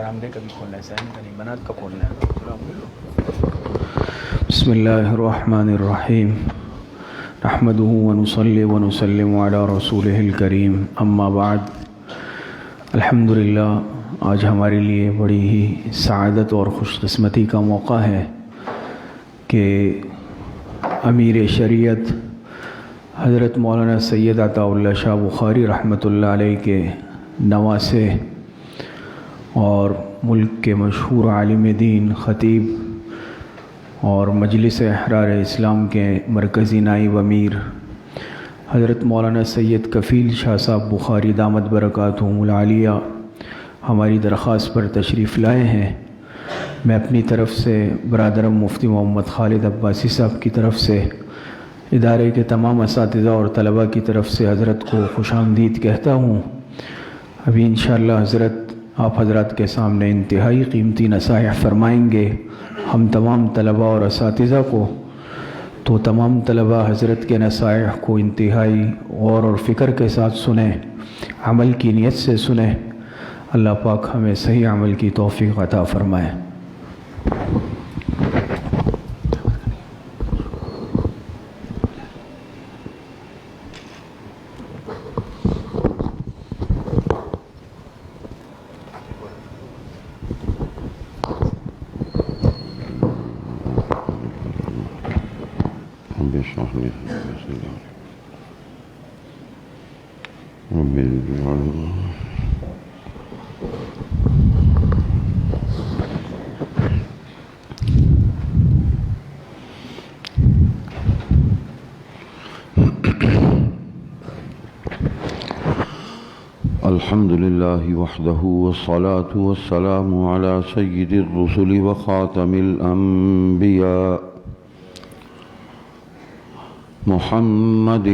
برآمدے کا بھی کھولنا ہے، سہن کا نہیں، بنات کا کھولنا ہے۔ بسم اللہ الرحمن الرحیم نحمده ونصلی ونسلم علی رسولہ الکریم، اما بعد۔ الحمدللہ آج ہمارے لیے بڑی ہی سعادت اور خوش قسمتی کا موقع ہے کہ امیر شریعت حضرت مولانا سید عطاء اللہ شاہ بخاری رحمۃ اللہ علیہ کے نواسے اور ملک کے مشہور عالم دین، خطیب اور مجلس احرار اسلام کے مرکزی نائب امیر حضرت مولانا سید کفیل شاہ صاحب بخاری دامت برکاتہم العالیہ ہماری درخواست پر تشریف لائے ہیں۔ میں اپنی طرف سے برادرم مفتی محمد خالد عباسی صاحب کی طرف سے، ادارے کے تمام اساتذہ اور طلباء کی طرف سے حضرت کو خوش آمدید کہتا ہوں۔ ابھی انشاءاللہ حضرت آپ حضرات کے سامنے انتہائی قیمتی نصائح فرمائیں گے ہم تمام طلباء اور اساتذہ کو، تو تمام طلباء حضرت کے نصائح کو انتہائی غور اور فکر کے ساتھ سنیں، عمل کی نیت سے سنیں۔ اللہ پاک ہمیں صحیح عمل کی توفیق عطا فرمائے۔ الحمد لله وحده والصلاة والسلام على سيد الرسل وخاتم الأنبياء محمد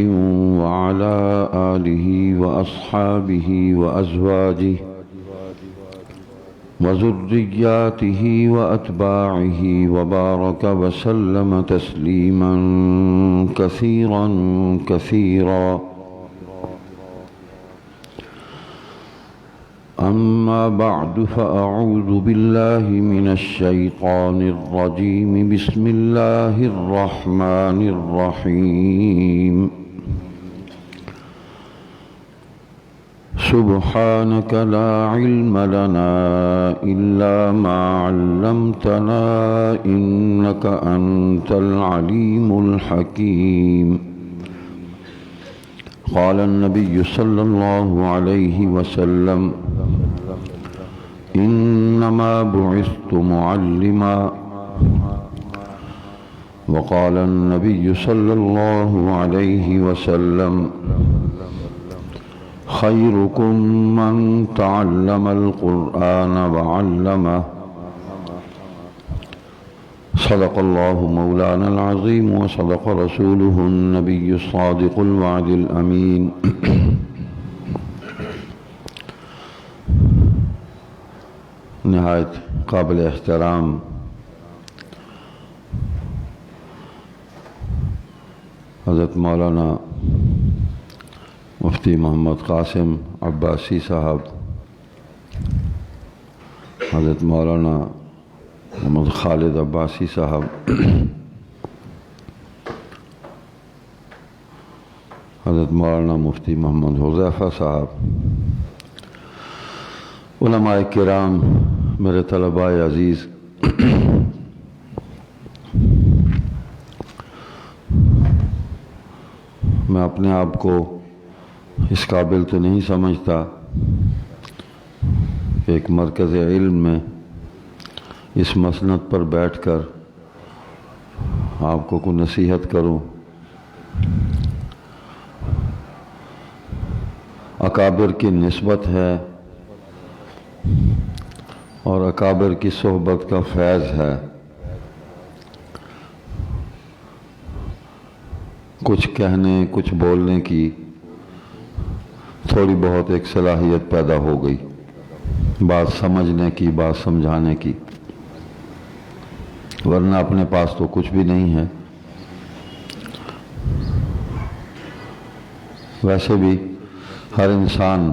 وعلى آله وأصحابه وأزواجه وذرياته وأتباعه وبارك وسلم تسليما كثيرا كثيرا. أما بعد فأعوذ بالله من الشيطان الرجيم. بسم الله الرحمن الرحيم. سبحانك لا علم لنا إلا ما علمتنا إنك أنت العليم الحكيم. قال النبي صلى الله عليه وسلم: إنما بعثت معلما. وقال النبي صلى الله عليه وسلم: خيركم من تعلم القرآن وعلمه. صدق الله مولانا العظيم وصدق رسوله النبي الصادق الوعد الأمين. نہایت قابل احترام حضرت مولانا مفتی محمد قاسم عباسی صاحب، حضرت مولانا محمد خالد عباسی صاحب، حضرت مولانا مفتی محمد حذیفہ صاحب، علماء کرام، میرے طلباء عزیز، میں اپنے آپ کو اس قابل تو نہیں سمجھتا کہ ایک مرکز علم میں اس مسند پر بیٹھ کر آپ کو کوئی نصیحت کروں۔ اکابر کی نسبت ہے اور اکابر کی صحبت کا فیض ہے۔ کچھ کہنے، کچھ بولنے کی تھوڑی بہت ایک صلاحیت پیدا ہو گئی، بات سمجھنے کی، بات سمجھانے کی، ورنہ اپنے پاس تو کچھ بھی نہیں ہے۔ ویسے بھی ہر انسان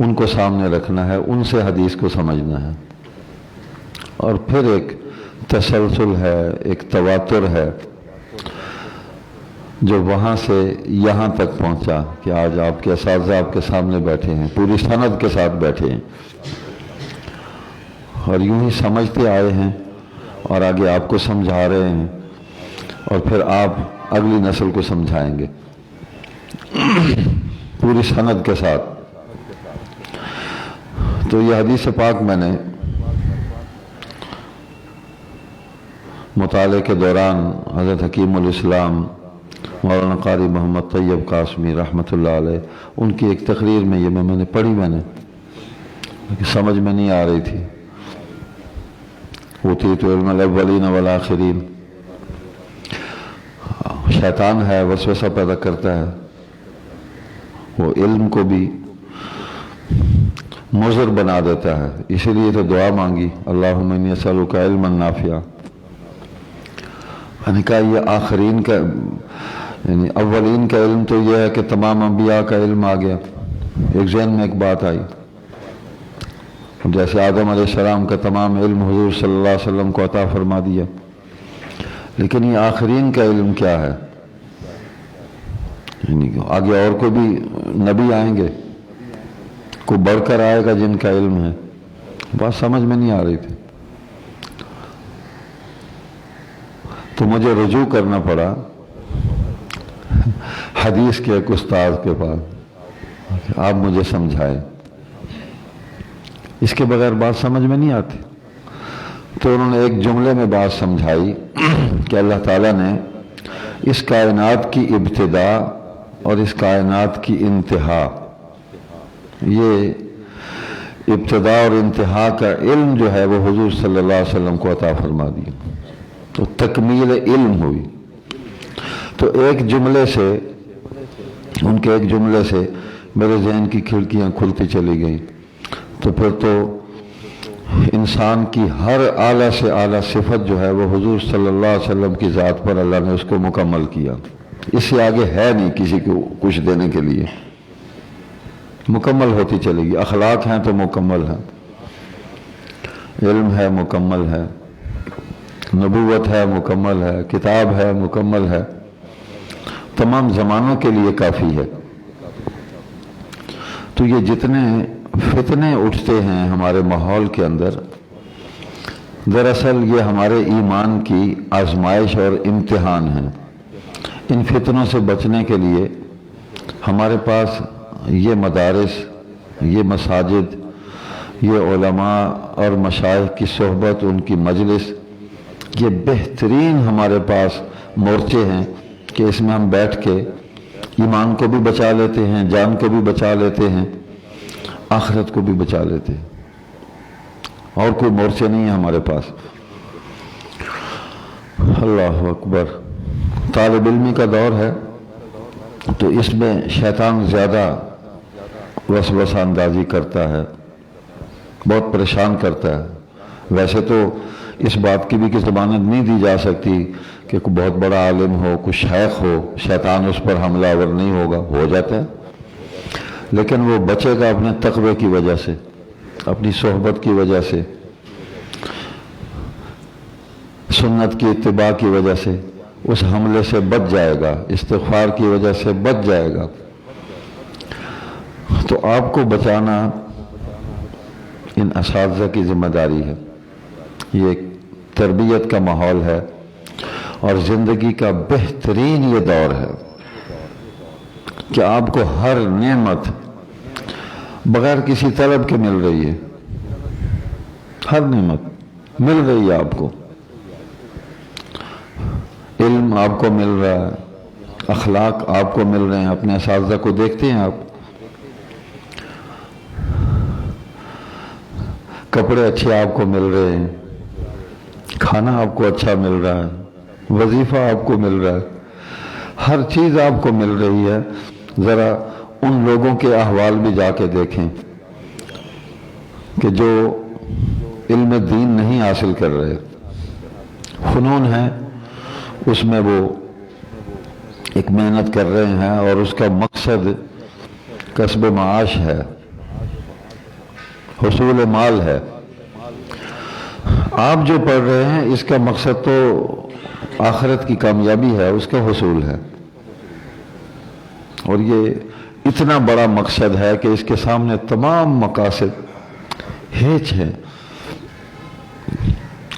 ان کو سامنے رکھنا ہے، ان سے حدیث کو سمجھنا ہے، اور پھر ایک تسلسل ہے، ایک تواتر ہے جو وہاں سے یہاں تک پہنچا کہ آج آپ کے اساتذہ آپ کے سامنے بیٹھے ہیں، پوری سند کے ساتھ بیٹھے ہیں، اور یوں ہی سمجھتے آئے ہیں اور آگے آپ کو سمجھا رہے ہیں، اور پھر آپ اگلی نسل کو سمجھائیں گے پوری سند کے ساتھ۔ تو یہ حدیث پاک میں نے مطالعے کے دوران حضرت حکیم الاسلام مولانا قاری محمد طیب قاسمی رحمۃ اللہ علیہ ان کی ایک تقریر میں یہ میں نے پڑھی، میں نے سمجھ میں نہیں آ رہی تھی۔ اوتیت علم الاولین والآخرین، شیطان ہے، وسوسہ پیدا کرتا ہے، وہ علم کو بھی مضر بنا دیتا ہے، اسی لیے تو دعا مانگی، اللہم انی اسألک علما نافعا۔ میں نے کہا یہ آخرین کا یعنی اولین کا علم تو یہ ہے کہ تمام انبیاء کا علم آ گیا۔ ایک ذہن میں ایک بات آئی، جیسے آدم علیہ السلام کا تمام علم حضور صلی اللہ علیہ وسلم کو عطا فرما دیا، لیکن یہ آخرین کا علم کیا ہے؟ یعنی آگے اور کوئی بھی نبی آئیں گے، کوئی بڑھ کر آئے گا جن کا علم ہے؟ بات سمجھ میں نہیں آ رہی تھی، تو مجھے رجوع کرنا پڑا حدیث کے ایک استاد کے پاس، آپ مجھے سمجھائیں، اس کے بغیر بات سمجھ میں نہیں آتی۔ تو انہوں نے ایک جملے میں بات سمجھائی کہ اللہ تعالیٰ نے اس کائنات کی ابتدا اور اس کائنات کی انتہا، یہ ابتدا اور انتہا کا علم جو ہے وہ حضور صلی اللہ علیہ وسلم کو عطا فرما دیا، تو تکمیل علم ہوئی۔ تو ایک جملے سے، ان کے ایک جملے سے میرے ذہن کی کھڑکیاں کھلتی چلی گئیں، تو پھر تو انسان کی ہر اعلیٰ سے اعلیٰ صفت جو ہے وہ حضور صلی اللہ علیہ وسلم کی ذات پر اللہ نے اس کو مکمل کیا، اس سے آگے ہے نہیں کسی کو کچھ دینے کے لیے، مکمل ہوتی چلے گی۔ اخلاق ہیں تو مکمل ہیں، علم ہے مکمل ہے، نبوت ہے مکمل ہے، کتاب ہے مکمل ہے، تمام زمانوں کے لیے کافی ہے۔ تو یہ جتنے فتنے اٹھتے ہیں ہمارے ماحول کے اندر، دراصل یہ ہمارے ایمان کی آزمائش اور امتحان ہیں۔ ان فتنوں سے بچنے کے لیے ہمارے پاس یہ مدارس، یہ مساجد، یہ علماء اور مشائخ کی صحبت، ان کی مجلس، یہ بہترین ہمارے پاس مورچے ہیں کہ اس میں ہم بیٹھ کے ایمان کو بھی بچا لیتے ہیں، جان کو بھی بچا لیتے ہیں، آخرت کو بھی بچا لیتے ہیں۔ اور کوئی مورچے نہیں ہیں ہمارے پاس۔ اللہ اکبر۔ طالب علمی کا دور ہے تو اس میں شیطان زیادہ وسوسہ اندازی کرتا ہے، بہت پریشان کرتا ہے۔ ویسے تو اس بات کی بھی کہ ضمانت نہیں دی جا سکتی کہ کوئی بہت بڑا عالم ہو، کوئی شیخ ہو، شیطان اس پر حملہ آور نہیں ہوگا، ہو جاتا ہے، لیکن وہ بچے گا اپنے تقوی کی وجہ سے، اپنی صحبت کی وجہ سے، سنت کی اتباع کی وجہ سے، اس حملے سے بچ جائے گا، استغفار کی وجہ سے بچ جائے گا۔ تو آپ کو بچانا ان اساتذہ کی ذمہ داری ہے۔ یہ ایک تربیت کا ماحول ہے اور زندگی کا بہترین یہ دور ہے کہ آپ کو ہر نعمت بغیر کسی طلب کے مل رہی ہے، ہر نعمت مل رہی ہے آپ کو۔ علم آپ کو مل رہا ہے، اخلاق آپ کو مل رہے ہیں، اپنے اساتذہ کو دیکھتے ہیں آپ، کپڑے اچھے آپ کو مل رہے ہیں، کھانا آپ کو اچھا مل رہا ہے، وظیفہ آپ کو مل رہا ہے، ہر چیز آپ کو مل رہی ہے۔ ذرا ان لوگوں کے احوال بھی جا کے دیکھیں کہ جو علم دین نہیں حاصل کر رہے، فنون ہیں اس میں وہ ایک محنت کر رہے ہیں اور اس کا مقصد کسب معاش ہے، حصول مال ہے. آپ جو پڑھ رہے ہیں اس کا مقصد تو آخرت کی کامیابی ہے، اس کا حصول ہے، اور یہ اتنا بڑا مقصد ہے کہ اس کے سامنے تمام مقاصد ہیچ ہیں.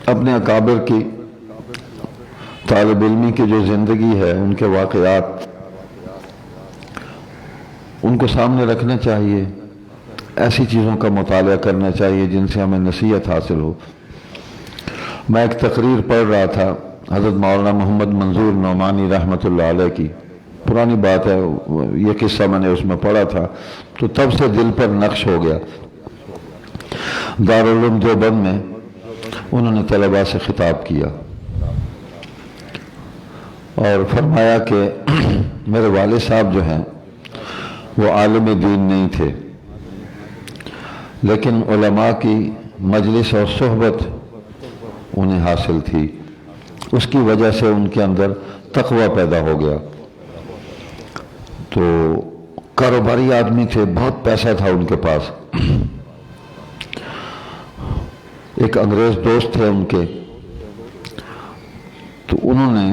اپنے اکابر کی، طالب علمی کی جو زندگی ہے، ان کے واقعات ان کو سامنے رکھنا چاہیے. ایسی چیزوں کا مطالعہ کرنا چاہیے جن سے ہمیں نصیحت حاصل ہو. میں ایک تقریر پڑھ رہا تھا حضرت مولانا محمد منظور نعمانی رحمۃ اللہ علیہ کی. پرانی بات ہے، یہ قصہ میں نے اس میں پڑھا تھا تو تب سے دل پر نقش ہو گیا. دارالعلوم دیوبند میں انہوں نے طلباء سے خطاب کیا اور فرمایا کہ میرے والد صاحب جو ہیں وہ عالم دین نہیں تھے، لیکن علماء کی مجلس اور صحبت انہیں حاصل تھی. اس کی وجہ سے ان کے اندر تقوی پیدا ہو گیا. تو کاروباری آدمی تھے، بہت پیسہ تھا ان کے پاس. ایک انگریز دوست تھے ان کے، تو انہوں نے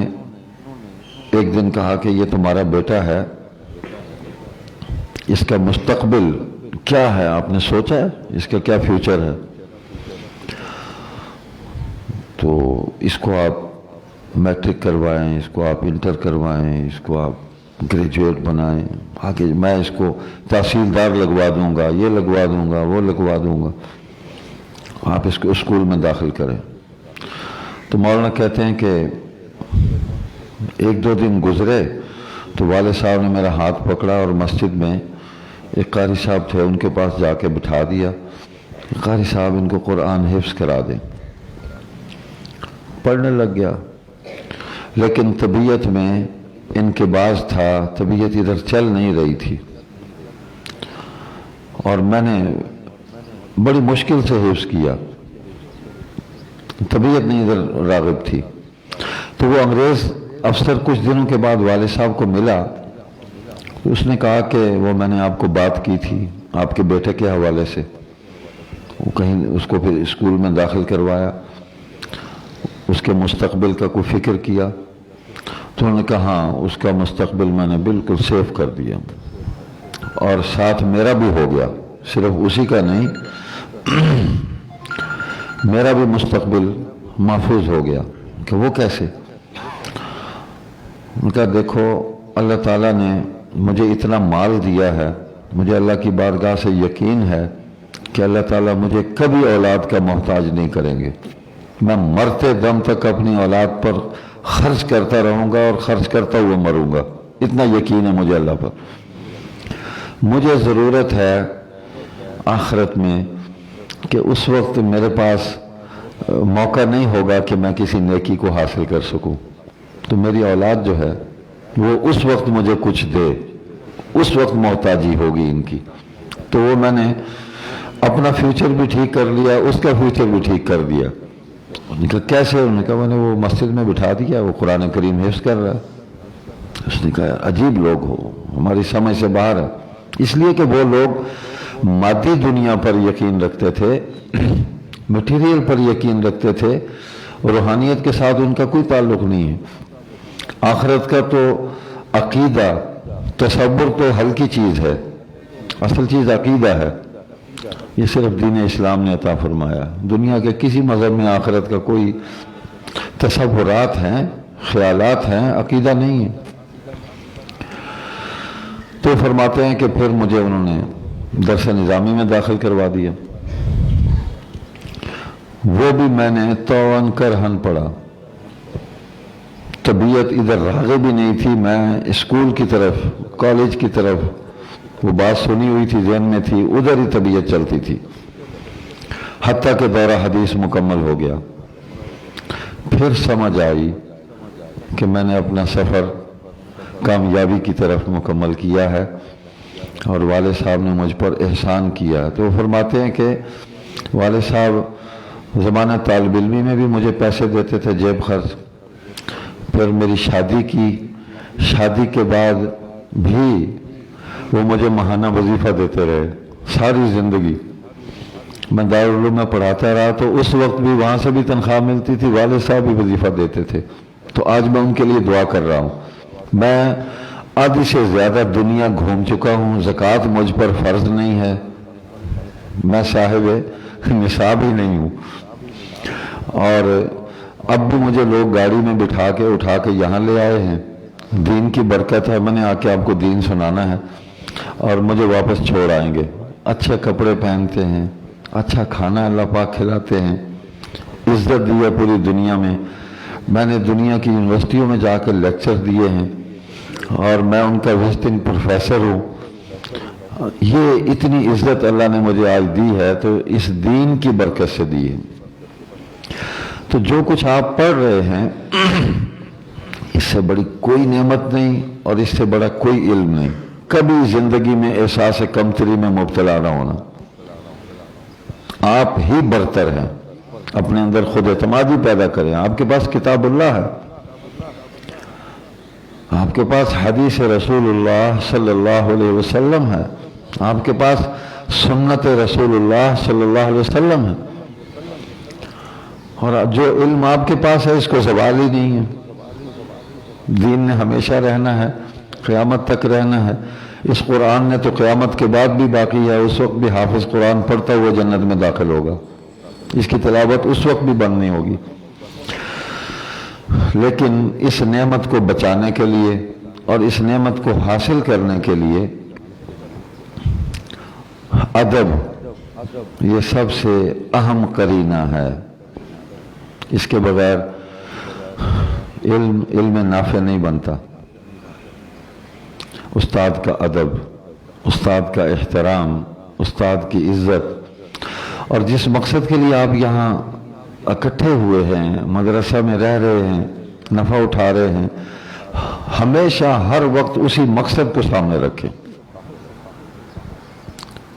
ایک دن کہا کہ یہ تمہارا بیٹا ہے، اس کا مستقبل کیا ہے، آپ نے سوچا ہے اس کا کیا فیوچر ہے؟ تو اس کو آپ میٹرک کروائیں، اس کو آپ انٹر کروائیں، اس کو آپ گریجویٹ بنائیں، آگے میں اس کو تحصیلدار لگوا دوں گا، یہ لگوا دوں گا، وہ لگوا دوں گا، آپ اس کو اسکول میں داخل کریں. تو مولانا کہتے ہیں کہ ایک دو دن گزرے تو والد صاحب نے میرا ہاتھ پکڑا اور مسجد میں ایک قاری صاحب تھے، ان کے پاس جا کے بٹھا دیا. قاری صاحب ان کو قرآن حفظ کرا دیں. پڑھنے لگ گیا، لیکن طبیعت میں انقباض تھا، طبیعت ادھر چل نہیں رہی تھی، اور میں نے بڑی مشکل سے حفظ کیا، طبیعت نہیں ادھر راغب تھی. تو وہ انگریز افسر کچھ دنوں کے بعد والد صاحب کو ملا. اس نے کہا کہ وہ میں نے آپ کو بات کی تھی آپ کے بیٹے کے حوالے سے، وہ کہیں اس کو پھر اسکول میں داخل کروایا، اس کے مستقبل کا کوئی فکر کیا؟ تو انہوں نے کہا ہاں، اس کا مستقبل میں نے بالکل سیف کر دیا، اور ساتھ میرا بھی ہو گیا، صرف اسی کا نہیں، میرا بھی مستقبل محفوظ ہو گیا. کہ وہ کیسے؟ ان کا دیکھو اللہ تعالیٰ نے مجھے اتنا مال دیا ہے، مجھے اللہ کی بارگاہ سے یقین ہے کہ اللہ تعالیٰ مجھے کبھی اولاد کا محتاج نہیں کریں گے. میں مرتے دم تک اپنی اولاد پر خرچ کرتا رہوں گا اور خرچ کرتا ہوا مروں گا. اتنا یقین ہے مجھے اللہ پر. مجھے ضرورت ہے آخرت میں کہ اس وقت میرے پاس موقع نہیں ہوگا کہ میں کسی نیکی کو حاصل کر سکوں، تو میری اولاد جو ہے وہ اس وقت مجھے کچھ دے، اس وقت محتاجی ہوگی ان کی. تو وہ میں نے اپنا فیوچر بھی ٹھیک کر لیا، اس کا فیوچر بھی ٹھیک کر دیا. انہوں نے کہا کیسے؟ انہوں نے کہا میں نے وہ مسجد میں بٹھا دیا، وہ قرآن کریم حفظ کر رہا ہے. اس نے کہا عجیب لوگ ہو، ہماری سمجھ سے باہر ہے. اس لیے کہ وہ لوگ مادی دنیا پر یقین رکھتے تھے، مٹیریل پر یقین رکھتے تھے، روحانیت کے ساتھ ان کا کوئی تعلق نہیں ہے. آخرت کا تو عقیدہ، تصور تو ہلکی چیز ہے، اصل چیز عقیدہ ہے. یہ صرف دین اسلام نے عطا فرمایا. دنیا کے کسی مذہب میں آخرت کا کوئی تصورات ہیں، خیالات ہیں، عقیدہ نہیں ہے. تو فرماتے ہیں کہ پھر مجھے انہوں نے درس نظامی میں داخل کروا دیا. وہ بھی میں نے توان کرہن پڑھا. طبیعت ادھر راغب بھی نہیں تھی، میں اسکول کی طرف، کالج کی طرف، وہ بات سنی ہوئی تھی، ذہن میں تھی، ادھر ہی طبیعت چلتی تھی. حتیٰ کہ دورہ حدیث مکمل ہو گیا. پھر سمجھ آئی کہ میں نے اپنا سفر کامیابی کی طرف مکمل کیا ہے اور والد صاحب نے مجھ پر احسان کیا. تو وہ فرماتے ہیں کہ والد صاحب زمانہ طالب علمی میں بھی مجھے پیسے دیتے تھے، جیب خرچ. پھر میری شادی کی، شادی کے بعد بھی وہ مجھے ماہانہ وظیفہ دیتے رہے. ساری زندگی میں دارالعلوم میں پڑھاتا رہا تو اس وقت بھی وہاں سے بھی تنخواہ ملتی تھی، والد صاحب بھی وظیفہ دیتے تھے، تو آج میں ان کے لیے دعا کر رہا ہوں۔ میں آدھی سے زیادہ دنیا گھوم چکا ہوں، زکوٰۃ مجھ پر فرض نہیں ہے، میں صاحب نصاب ہی نہیں ہوں، اور اب بھی مجھے لوگ گاڑی میں بٹھا کے اٹھا کے یہاں لے آئے ہیں۔ دین کی برکت ہے، میں نے آ کے آپ کو دین سنانا ہے اور مجھے واپس چھوڑ آئیں گے۔ اچھے کپڑے پہنتے ہیں، اچھا کھانا اللہ پاک کھلاتے ہیں، عزت دی ہے پوری دنیا میں۔ میں نے دنیا کی یونیورسٹیوں میں جا کے لیکچر دیے ہیں اور میں ان کا وزٹنگ پروفیسر ہوں۔ یہ اتنی عزت اللہ نے مجھے آج دی ہے تو اس دین کی برکت سے دی ہے۔ تو جو کچھ آپ پڑھ رہے ہیں اس سے بڑی کوئی نعمت نہیں اور اس سے بڑا کوئی علم نہیں۔ کبھی زندگی میں احساس کمتری میں مبتلا نہ ہونا، آپ ہی برتر ہیں۔ اپنے اندر خود اعتمادی پیدا کریں۔ آپ کے پاس کتاب اللہ ہے، آپ کے پاس حدیث رسول اللہ صلی اللہ علیہ وسلم ہے، آپ کے پاس سنت رسول اللہ صلی اللہ علیہ وسلم ہے، اور جو علم آپ کے پاس ہے اس کو زوال ہی نہیں ہے۔ دین نے ہمیشہ رہنا ہے، قیامت تک رہنا ہے۔ اس قرآن نے تو قیامت کے بعد بھی باقی ہے، اس وقت بھی حافظ قرآن پڑھتا ہوا جنت میں داخل ہوگا، اس کی تلاوت اس وقت بھی بند نہیں ہوگی۔ لیکن اس نعمت کو بچانے کے لیے اور اس نعمت کو حاصل کرنے کے لیے ادب یہ سب سے اہم قرینہ ہے۔ اس کے بغیر علم نافع نہیں بنتا۔ استاد کا ادب، استاد کا احترام، استاد کی عزت، اور جس مقصد کے لیے آپ یہاں اکٹھے ہوئے ہیں، مدرسہ میں رہ رہے ہیں، نفع اٹھا رہے ہیں، ہمیشہ ہر وقت اسی مقصد کو سامنے رکھیں۔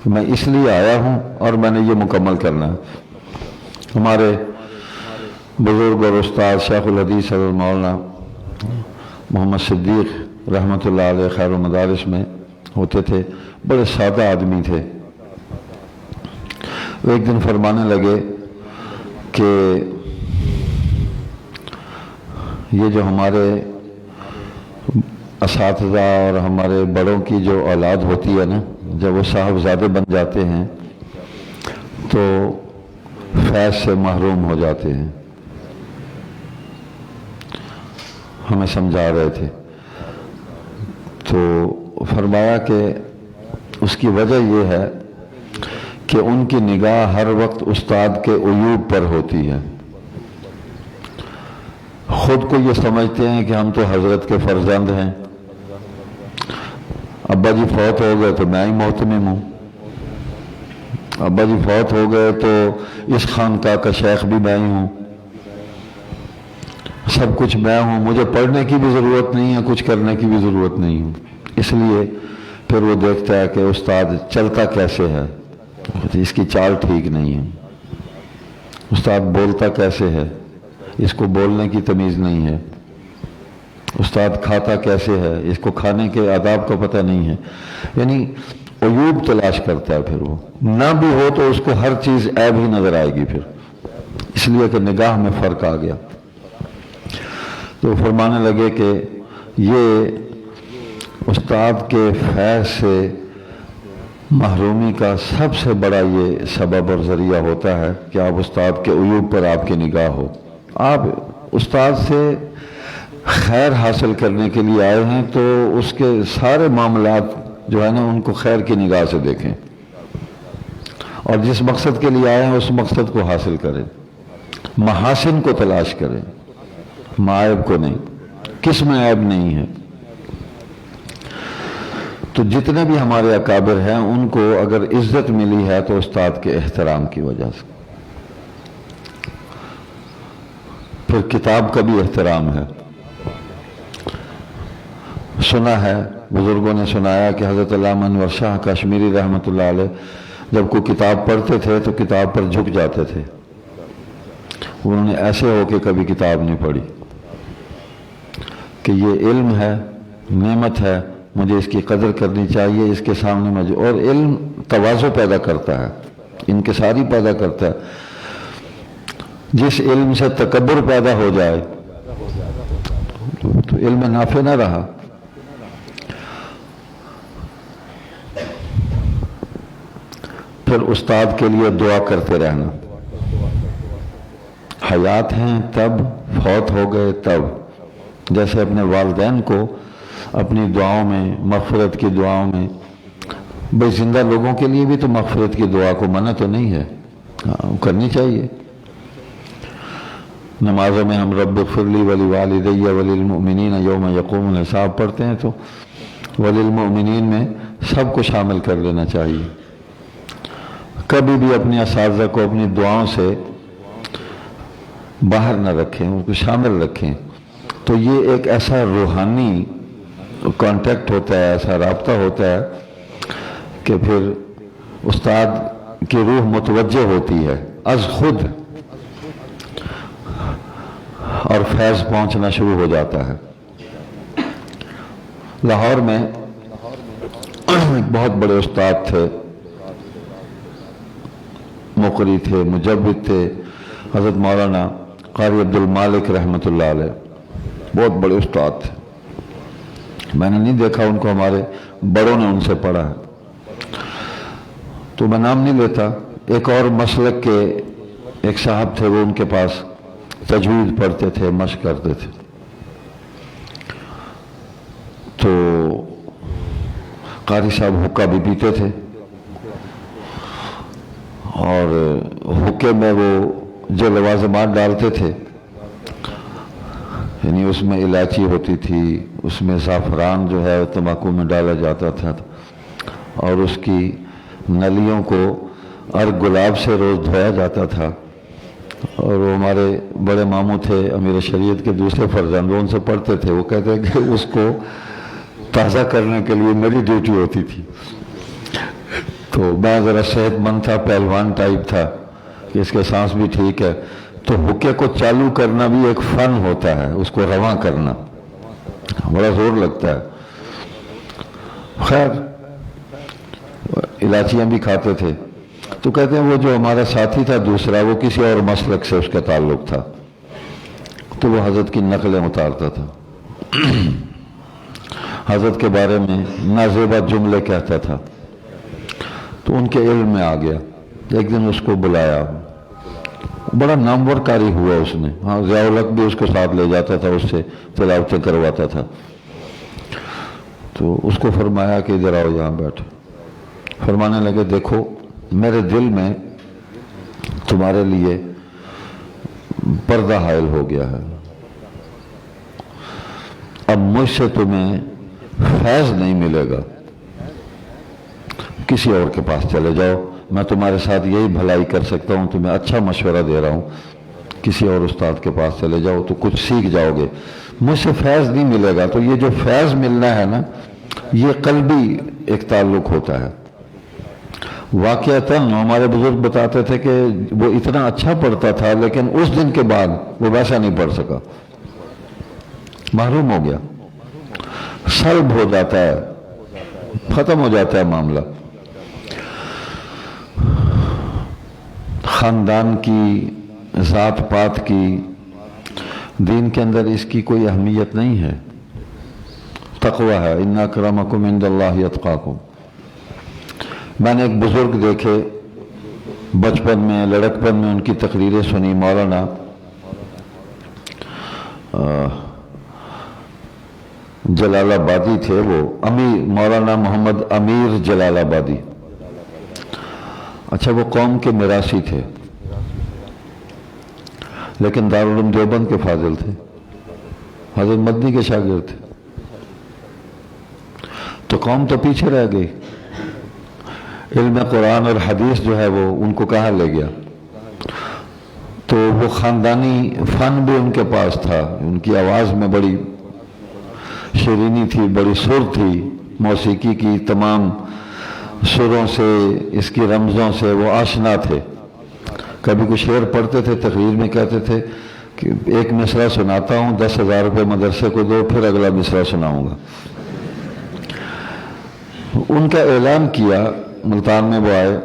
میں اس لیے آیا ہوں اور میں نے یہ مکمل کرنا ہے۔ ہمارے بزرگ اور استاد شیخ الحدیث حضرت مولانا محمد صدیق رحمۃ اللہ علیہ خیر المدارس میں ہوتے تھے، بڑے سادہ آدمی تھے۔ ایک دن فرمانے لگے کہ یہ جو ہمارے اساتذہ اور ہمارے بڑوں کی جو اولاد ہوتی ہے نا، جب وہ صاحبزادے بن جاتے ہیں تو فیض سے محروم ہو جاتے ہیں۔ ہمیں سمجھا رہے تھے تو فرمایا کہ اس کی وجہ یہ ہے کہ ان کی نگاہ ہر وقت استاد کے عیوب پر ہوتی ہے۔ خود کو یہ سمجھتے ہیں کہ ہم تو حضرت کے فرزند ہیں، ابا جی فوت ہو گئے تو میں ہی محتمم ہوں، ابا جی فوت ہو گئے تو اس خانقاہ کا شیخ بھی میں ہی ہوں، سب کچھ میں ہوں، مجھے پڑھنے کی بھی ضرورت نہیں ہے، کچھ کرنے کی بھی ضرورت نہیں ہے۔ اس لیے پھر وہ دیکھتا ہے کہ استاد چلتا کیسے ہے، اس کی چال ٹھیک نہیں ہے، استاد بولتا کیسے ہے، اس کو بولنے کی تمیز نہیں ہے، استاد کھاتا کیسے ہے، اس کو کھانے کے آداب کا پتہ نہیں ہے۔ یعنی عیوب تلاش کرتا ہے، پھر وہ نہ بھی ہو تو اس کو ہر چیز عیب ہی نظر آئے گی پھر، اس لیے کہ نگاہ میں فرق آ گیا۔ تو فرمانے لگے کہ یہ استاد کے فیض سے محرومی کا سب سے بڑا یہ سبب اور ذریعہ ہوتا ہے کہ آپ استاد کے عیوب پر آپ کی نگاہ ہو۔ آپ استاد سے خیر حاصل کرنے کے لیے آئے ہیں تو اس کے سارے معاملات جو ہے نا ان کو خیر کی نگاہ سے دیکھیں، اور جس مقصد کے لیے آئے ہیں اس مقصد کو حاصل کریں، محاسن کو تلاش کریں، معائب کو نہیں۔ کس میں عیب نہیں ہے؟ تو جتنے بھی ہمارے اکابر ہیں ان کو اگر عزت ملی ہے تو استاد کے احترام کی وجہ سے۔ پھر کتاب کا بھی احترام ہے۔ سنا ہے، بزرگوں نے سنایا کہ حضرت علامہ انور شاہ کشمیری رحمۃ اللہ علیہ جب کوئی کتاب پڑھتے تھے تو کتاب پر جھک جاتے تھے۔ انہوں نے ایسے ہو کے کبھی کتاب نہیں پڑھی کہ یہ علم ہے، نعمت ہے، مجھے اس کی قدر کرنی چاہیے، اس کے سامنے اور علم تواضع پیدا کرتا ہے۔ انکساری پیدا کرتا ہے. جس علم سے تکبر پیدا ہو جائے تو علم نافع نہ رہا. پھر استاد کے لیے دعا کرتے رہنا. حیات ہیں تب، فوت ہو گئے تب. جیسے اپنے والدین کو اپنی دعاؤں میں، مغفرت کی دعاؤں میں، بھئی زندہ لوگوں کے لیے بھی تو مغفرت کی دعا کو منع تو نہیں ہے، کرنی چاہیے. نمازوں میں ہم رب اغفر لی ولوالدی وللمؤمنین یوم یقوم الحساب پڑھتے ہیں تو وللمؤمنین میں سب کو شامل کر لینا چاہیے. کبھی بھی اپنے اساتذہ کو اپنی دعاؤں سے باہر نہ رکھیں، ان کو شامل رکھیں. تو یہ ایک ایسا روحانی کانٹیکٹ ہوتا ہے، ایسا رابطہ ہوتا ہے کہ پھر استاد کی روح متوجہ ہوتی ہے از خود اور فیض پہنچنا شروع ہو جاتا ہے. لاہور میں ایک بہت بڑے استاد تھے، مقری تھے، مجوید تھے، حضرت مولانا قاری عبد المالک رحمۃ اللہ علیہ. بہت بڑے استاد تھے. میں نے نہیں دیکھا ان کو، ہمارے بڑوں نے ان سے پڑھا ہے تو میں نام نہیں لیتا. ایک اور مسلک کے ایک صاحب تھے، وہ ان کے پاس تجوید پڑھتے تھے، مشق کرتے تھے. تو قاری صاحب حقہ بھی پیتے تھے اور حقے میں وہ جو لوازمات ڈالتے تھے، یعنی اس میں الائچی ہوتی تھی، اس میں زعفران جو ہے تمباکو میں ڈالا جاتا تھا اور اس کی نلیوں کو ارگ گلاب سے روز دھویا جاتا تھا. اور وہ ہمارے بڑے ماموں تھے، امیر شریعت کے دوسرے فرزند، ان سے پڑھتے تھے. وہ کہتے ہیں کہ اس کو تازہ کرنے کے لیے میری ڈیوٹی ہوتی تھی. تو میں ذرا صحت مند تھا، پہلوان ٹائپ تھا کہ اس کے سانس بھی ٹھیک ہے. تو حقے کو چالو کرنا بھی ایک فن ہوتا ہے، اس کو رواں کرنا بڑا زور لگتا ہے. خیر الائچیاں بھی کھاتے تھے. تو کہتے ہیں وہ جو ہمارا ساتھی تھا دوسرا، وہ کسی اور مسلک سے اس کا تعلق تھا، تو وہ حضرت کی نقلیں اتارتا تھا، حضرت کے بارے میں نازیبا جملے کہتا تھا. تو ان کے علم میں آ گیا. ایک دن اس کو بلایا، بڑا نامور قاری ہوا اس نے. ہاں ضیاء الحق بھی اس کو ساتھ لے جاتا تھا، اس سے تلاوتیں کرواتا تھا. تو اس کو فرمایا کہ ادھر آؤ، یہاں بیٹھو. فرمانے لگے دیکھو میرے دل میں تمہارے لیے پردہ حائل ہو گیا ہے. اب مجھ سے تمہیں فیض نہیں ملے گا، کسی اور کے پاس چلے جاؤ. میں تمہارے ساتھ یہی بھلائی کر سکتا ہوں، تمہیں اچھا مشورہ دے رہا ہوں. کسی اور استاد کے پاس چلے جاؤ تو کچھ سیکھ جاؤ گے. مجھ سے فیض نہیں ملے گا. تو یہ جو فیض ملنا ہے نا، یہ قلبی ایک تعلق ہوتا ہے. واقعتاً ہمارے بزرگ بتاتے تھے کہ وہ اتنا اچھا پڑھتا تھا لیکن اس دن کے بعد وہ ویسا نہیں پڑھ سکا، محروم ہو گیا، سلب ہو جاتا ہے، ختم ہو جاتا ہے معاملہ. خاندان کی، ذات پات کی، دین کے اندر اس کی کوئی اہمیت نہیں ہے. تقوی ہے، ان اکرمکم عند اللہ اتقاکم. میں نے ایک بزرگ دیکھے بچپن میں، لڑکپن میں ان کی تقریریں سنی. مولانا جلال آبادی تھے وہ، مولانا محمد امیر جلال آبادی. اچھا وہ قوم کے میراثی تھے لیکن دارالعلوم دیوبند کے فاضل تھے، حضرت مدنی کے شاگرد تھے. تو قوم تو پیچھے رہ گئی. علم قرآن اور حدیث جو ہے وہ ان کو کہاں لے گیا. تو وہ خاندانی فن بھی ان کے پاس تھا. ان کی آواز میں بڑی شیرینی تھی، بڑی سر تھی. موسیقی کی تمام سروں سے، اس کی رمزوں سے وہ آشنا تھے. کبھی کوئی شعر پڑھتے تھے، تقریر میں کہتے تھے کہ ایک مصرع سناتا ہوں، 10,000 روپے مدرسے کو دو، پھر اگلا مصرع سناؤں گا. ان کا اعلان کیا، ملتان میں وہ آئے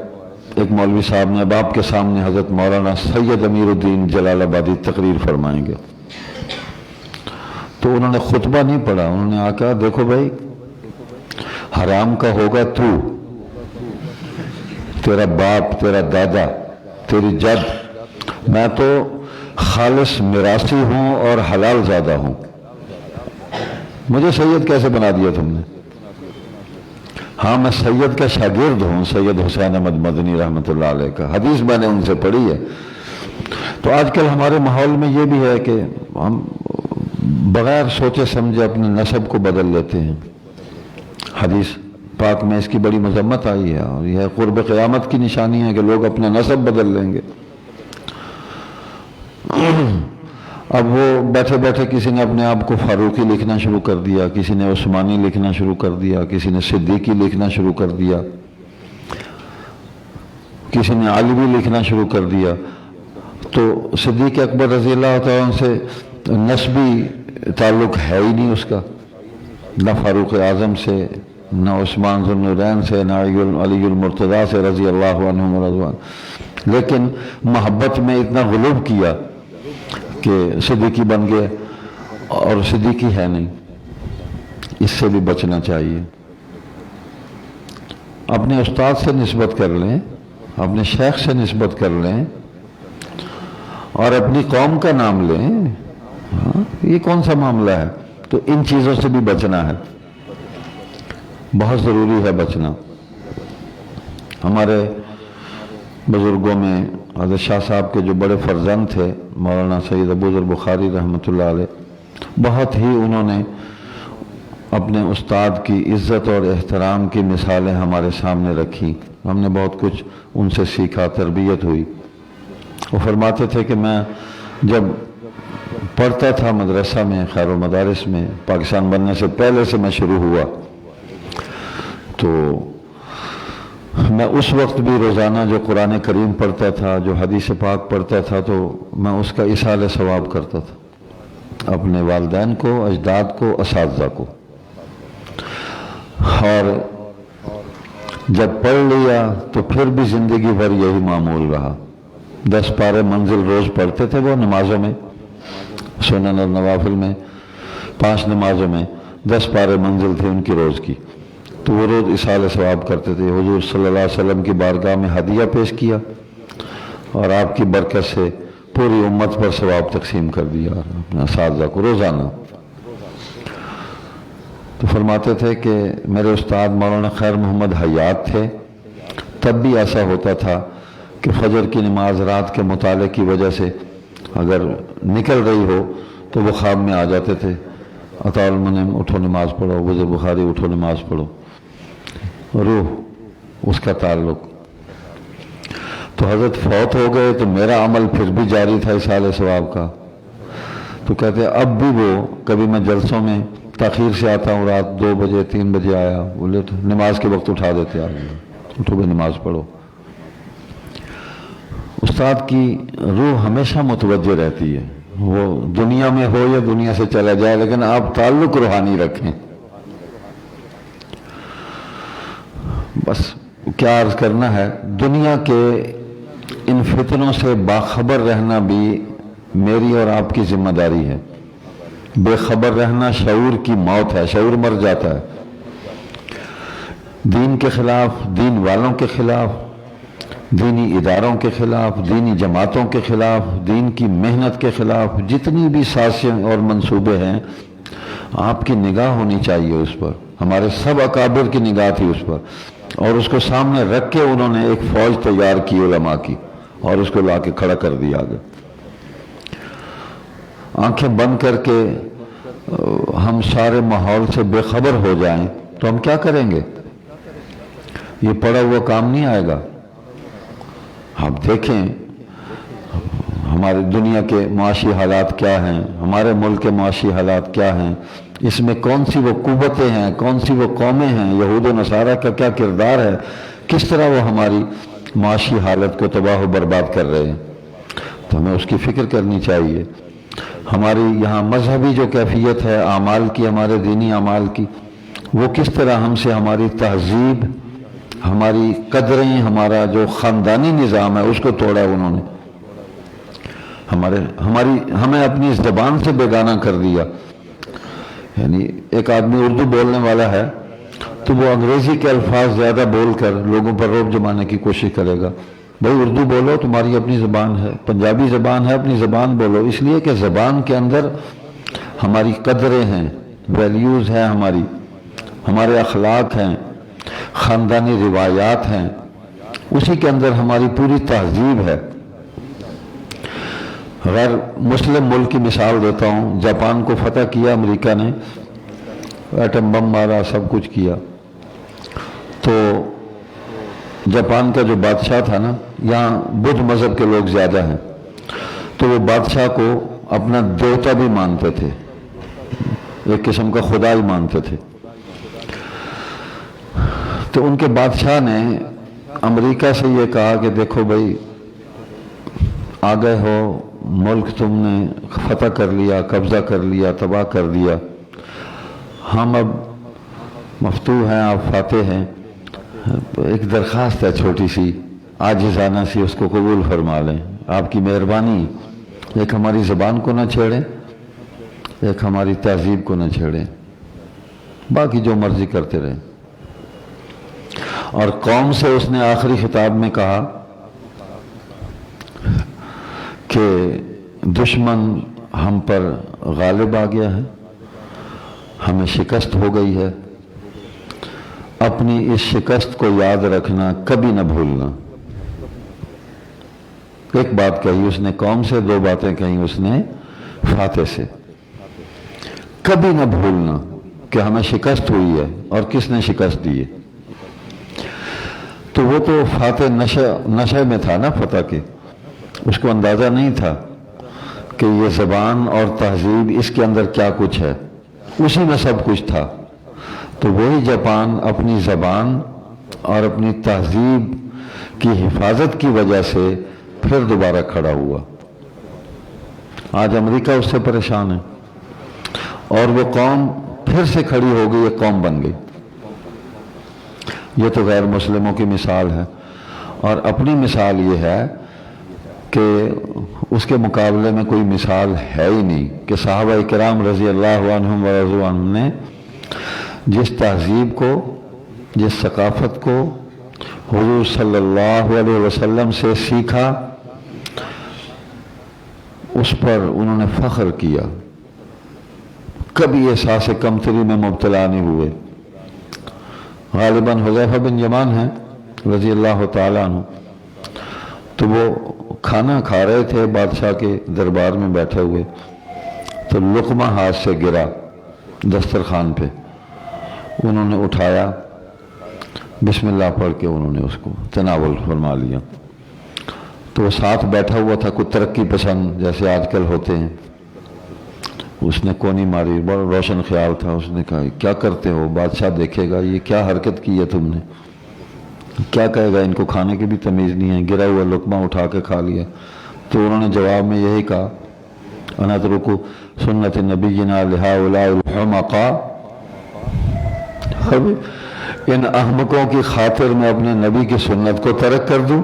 ایک مولوی صاحب نے اب آپ کے سامنے حضرت مولانا سید امیر الدین جلال آبادی تقریر فرمائیں گے. تو انہوں نے خطبہ نہیں پڑھا, انہوں نے آ کہا دیکھو بھائی, حرام کا ہوگا تو, تیرا باپ, تیرا دادا, تیری جد, میں تو خالص میراثی ہوں اور حلال زادہ ہوں, مجھے سید کیسے بنا دیا تم نے؟ ہاں میں سید کا شاگرد ہوں, سید حسین احمد مدنی رحمۃ اللہ علیہ کا, حدیث میں نے ان سے پڑھی ہے. تو آج کل ہمارے ماحول میں یہ بھی ہے کہ ہم بغیر سوچے سمجھے اپنے نسب کو بدل لیتے ہیں. حدیث پاک میں اس کی بڑی مذمت آئی ہے, اور یہ قرب قیامت کی نشانی ہے کہ لوگ اپنا نسب بدل لیں گے. اب وہ بیٹھے بیٹھے کسی نے اپنے آپ کو فاروقی لکھنا شروع کر دیا, کسی نے عثمانی لکھنا شروع کر دیا, کسی نے صدیقی لکھنا شروع کر دیا, کسی نے علوی لکھنا شروع کر دیا. تو صدیق اکبر رضی اللہ تعالیٰ عنہ سے نسبی تعلق ہے ہی نہیں اس کا, نہ فاروق اعظم سے, نہ عثمان ذو النورین سے, نہ علی المرتضیٰ سے رضی اللہ عنہم ورضوان. لیکن محبت میں اتنا غلوب کیا کہ صدیقی بن گئے, اور صدیقی ہے نہیں. اس سے بھی بچنا چاہیے. اپنے استاد سے نسبت کر لیں, اپنے شیخ سے نسبت کر لیں, اور اپنی قوم کا نام لیں. یہ کون سا معاملہ ہے؟ تو ان چیزوں سے بھی بچنا ہے, بہت ضروری ہے بچنا. ہمارے بزرگوں میں حضرت شاہ صاحب کے جو بڑے فرزند تھے مولانا سید ابو ذر بخاری رحمۃ اللہ علیہ, بہت ہی انہوں نے اپنے استاد کی عزت اور احترام کی مثالیں ہمارے سامنے رکھی. ہم نے بہت کچھ ان سے سیکھا, تربیت ہوئی. وہ فرماتے تھے کہ میں جب پڑھتا تھا مدرسہ میں, خیر المدارس میں, پاکستان بننے سے پہلے سے میں شروع ہوا, تو میں اس وقت بھی روزانہ جو قرآن کریم پڑھتا تھا, جو حدیث پاک پڑھتا تھا, تو میں اس کا ایصال ثواب کرتا تھا اپنے والدین کو, اجداد کو, اساتذہ کو. اور جب پڑھ لیا تو پھر بھی زندگی بھر یہی معمول رہا. 10 پارے منزل روز پڑھتے تھے وہ نمازوں میں, سنن اور نوافل میں, 5 نمازوں میں 10 پارے منزل تھے ان کی روز کی. تو وہ روز اصال ثواب کرتے تھے. حضور صلی اللہ علیہ وسلم کی بارگاہ میں ہدیہ پیش کیا, اور آپ کی برکت سے پوری امت پر ثواب تقسیم کر دیا اپنے اساتذہ کو روزانہ. تو فرماتے تھے کہ میرے استاد مولانا خیر محمد حیات تھے, تب بھی ایسا ہوتا تھا کہ فجر کی نماز رات کے مطالعے کی وجہ سے اگر نکل رہی ہو تو وہ خواب میں آ جاتے تھے, عطاء المنعم اٹھو نماز پڑھو, ابو ذر بخاری اٹھو نماز پڑھو. روح اس کا تعلق. تو حضرت فوت ہو گئے تو میرا عمل پھر بھی جاری تھا اصال ثواب کا. تو کہتے اب بھی وہ, کبھی میں جلسوں میں تاخیر سے آتا ہوں, رات 2 بجے 3 بجے آیا, بولے تو نماز کے وقت اٹھا دیتے, اٹھو بھی نماز پڑھو. استاد کی روح ہمیشہ متوجہ رہتی ہے, وہ دنیا میں ہو یا دنیا سے چلا جائے, لیکن آپ تعلق روحانی رکھیں. بس کیا عرض کرنا ہے, دنیا کے ان فتنوں سے باخبر رہنا بھی میری اور آپ کی ذمہ داری ہے. بے خبر رہنا شعور کی موت ہے, شعور مر جاتا ہے. دین کے خلاف, دین والوں کے خلاف, دینی اداروں کے خلاف, دینی جماعتوں کے خلاف, دین کی محنت کے خلاف جتنی بھی سازشیں اور منصوبے ہیں, آپ کی نگاہ ہونی چاہیے اس پر. ہمارے سب اکابر کی نگاہ تھی اس پر, اور اس کو سامنے رکھ کے انہوں نے ایک فوج تیار کی علماء کی, اور اس کو لا کے کھڑا کر دیا آگے. آنکھیں بند کر کے ہم سارے ماحول سے بے خبر ہو جائیں تو ہم کیا کریں گے؟ یہ پڑا ہوا کام نہیں آئے گا. آپ دیکھیں ہماری دنیا کے معاشی حالات کیا ہیں, ہمارے ملک کے معاشی حالات کیا ہیں, اس میں کون سی وہ قوتیں ہیں, کون سی وہ قومیں ہیں, یہود و نصارہ کا کیا کردار ہے, کس طرح وہ ہماری معاشی حالت کو تباہ و برباد کر رہے ہیں. تو ہمیں اس کی فکر کرنی چاہیے. ہماری یہاں مذہبی جو کیفیت ہے اعمال کی, ہمارے دینی اعمال کی, وہ کس طرح ہم سے ہماری تہذیب, ہماری قدریں، ہمارا جو خاندانی نظام ہے اس کو توڑا انہوں نے، ہمیں اپنی زبان سے بیگانہ کر دیا۔ یعنی ایک آدمی اردو بولنے والا ہے تو وہ انگریزی کے الفاظ زیادہ بول کر لوگوں پر رعب جمانے کی کوشش کرے گا۔ بھائی اردو بولو، تمہاری اپنی زبان ہے، پنجابی زبان ہے، اپنی زبان بولو، اس لیے کہ زبان کے اندر ہماری قدریں ہیں، ویلیوز ہیں، ہمارے اخلاق ہیں، خاندانی روایات ہیں، اسی کے اندر ہماری پوری تہذیب ہے۔ غیر مسلم ملک کی مثال دیتا ہوں، جاپان کو فتح کیا امریکہ نے، ایٹم بم مارا، سب کچھ کیا، تو جاپان کا جو بادشاہ تھا نا، یہاں بدھ مذہب کے لوگ زیادہ ہیں، تو وہ بادشاہ کو اپنا دیوتا بھی مانتے تھے، ایک قسم کا خدا ہی مانتے تھے۔ تو ان کے بادشاہ نے امریکہ سے یہ کہا کہ دیکھو بھائی، آ گئے ہو، ملک تم نے فتح کر لیا، قبضہ کر لیا، تباہ کر دیا، ہم اب مفتوح ہیں، آپ فاتح ہیں، ایک درخواست ہے چھوٹی سی، عاجزانہ سی، اس کو قبول فرما لیں، آپ کی مہربانی، ایک ہماری زبان کو نہ چھیڑیں، ایک ہماری تہذیب کو نہ چھیڑیں، باقی جو مرضی کرتے رہیں۔ اور قوم سے اس نے آخری خطاب میں کہا کہ دشمن ہم پر غالب آ گیا ہے، ہمیں شکست ہو گئی ہے، اپنی اس شکست کو یاد رکھنا، کبھی نہ بھولنا۔ ایک بات کہی اس نے قوم سے، دو باتیں کہیں اس نے فاتح سے۔ کبھی نہ بھولنا کہ ہمیں شکست ہوئی ہے اور کس نے شکست دی ہے۔ تو وہ تو فاتح نشے میں تھا نا فتح کے، اس کو اندازہ نہیں تھا کہ یہ زبان اور تہذیب اس کے اندر کیا کچھ ہے، اسی میں سب کچھ تھا۔ تو وہی جاپان اپنی زبان اور اپنی تہذیب کی حفاظت کی وجہ سے پھر دوبارہ کھڑا ہوا۔ آج امریکہ اس سے پریشان ہے، اور وہ قوم پھر سے کھڑی ہو گئی، ایک قوم بن گئی۔ یہ تو غیر مسلموں کی مثال ہے، اور اپنی مثال یہ ہے کہ اس کے مقابلے میں کوئی مثال ہے ہی نہیں کہ صحابہ کرام رضی اللہ عنہم ورضوا عنہم نے جس تہذیب کو، جس ثقافت کو حضور صلی اللہ علیہ وسلم سے سیکھا، اس پر انہوں نے فخر کیا، کبھی احساس کمتری میں مبتلا نہیں ہوئے۔ غالباً حذیفہ بن یمان ہیں رضی اللہ تعالیٰ عنہ، تو وہ کھانا کھا رہے تھے بادشاہ کے دربار میں بیٹھے ہوئے، تو لقمہ ہاتھ سے گرا دسترخوان پہ، انہوں نے اٹھایا، بسم اللہ پڑھ کے انہوں نے اس کو تناول فرما لیا۔ تو وہ ساتھ بیٹھا ہوا تھا، کوئی ترقی پسند جیسے آج کل ہوتے ہیں، اس نے کونی ماری، بڑا روشن خیال تھا، اس نے کہا کیا کرتے ہو، بادشاہ دیکھے گا، یہ کیا حرکت کی ہے تم نے، کیا کہے گا، ان کو کھانے کی بھی تمیز نہیں ہے، گرا ہوا لقمہ اٹھا کے کھا لیا۔ تو انہوں نے جواب میں یہی کہا، اَنَتْرُكُ سُنَّةِ نَبِيِّنَا لِهَؤُلَاءِ الْحُمَقَاءِ، اب ان احمقوں کی خاطر میں اپنے نبی کی سنت کو ترک کر دوں؟